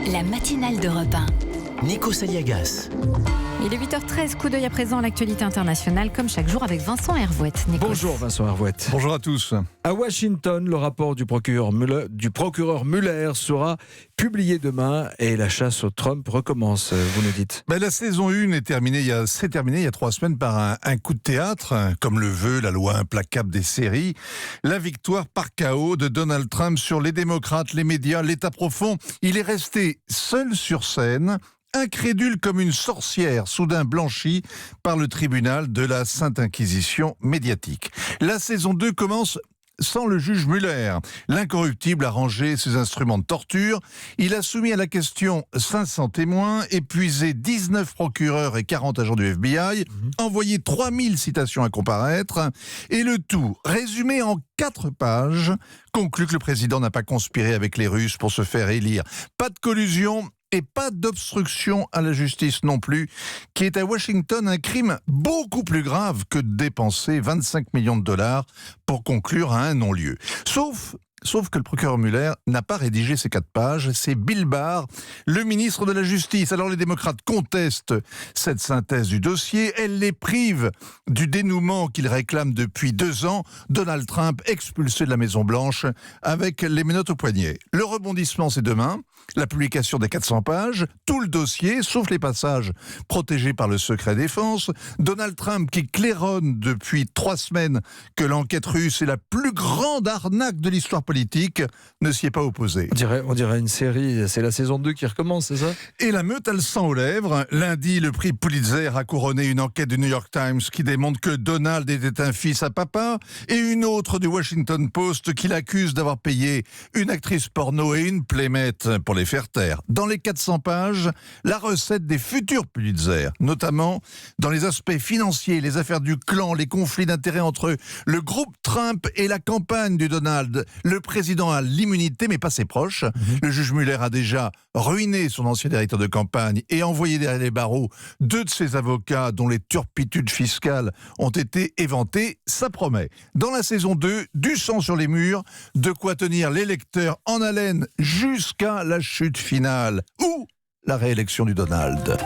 La matinale d'Europe 1. Nikos Aliagas. Il est 8h13, coup d'œil à présent à l'actualité internationale, comme chaque jour avec Vincent Hervouette. Nikos. Bonjour Vincent Hervouette. Bonjour à tous. À Washington, le rapport du procureur Mueller sera publié demain et la chasse au Trump recommence, vous nous dites. La saison 1 s'est terminée il y a 3 semaines par un coup de théâtre, comme le veut la loi implacable des séries. La victoire par chaos de Donald Trump sur les démocrates, les médias, l'État profond. Il est resté seul sur scène, incrédule comme une sorcière, soudain blanchie par le tribunal de la Sainte Inquisition médiatique. La saison 2 commence sans le juge Mueller. L'incorruptible a rangé ses instruments de torture. Il a soumis à la question 500 témoins, épuisé 19 procureurs et 40 agents du FBI, envoyé 3000 citations à comparaître, et le tout, résumé en 4 pages, conclut que le président n'a pas conspiré avec les Russes pour se faire élire. Pas de collusion et pas d'obstruction à la justice non plus, qui est à Washington un crime beaucoup plus grave que de dépenser 25 millions de dollars pour conclure à un non-lieu. Sauf que le procureur Mueller n'a pas rédigé ces 4 pages, c'est Bill Barr, le ministre de la Justice. Alors les démocrates contestent cette synthèse du dossier, elle les prive du dénouement qu'ils réclament depuis 2 ans, Donald Trump expulsé de la Maison-Blanche avec les menottes au poignet. Le rebondissement, c'est demain, la publication des 400 pages, tout le dossier, sauf les passages protégés par le secret défense, Donald Trump qui claironne depuis 3 semaines que l'enquête russe est la plus grande arnaque de l'histoire politique, ne s'y est pas opposé. On dirait une série, c'est la saison 2 qui recommence, c'est ça ? Et la meute a le sang aux lèvres. Lundi, le prix Pulitzer a couronné une enquête du New York Times qui démontre que Donald était un fils à papa, et une autre du Washington Post qui l'accuse d'avoir payé une actrice porno et une playmate pour les faire taire. Dans les 400 pages, la recette des futurs Pulitzer, notamment dans les aspects financiers, les affaires du clan, les conflits d'intérêts entre le groupe Trump et la campagne du Donald. Le président a l'immunité, mais pas ses proches. Le juge Mueller a déjà ruiné son ancien directeur de campagne et envoyé derrière les barreaux 2 de ses avocats dont les turpitudes fiscales ont été éventées. Ça promet. Dans la saison 2, du sang sur les murs, de quoi tenir les lecteurs en haleine jusqu'à la chute finale ou la réélection du Donald.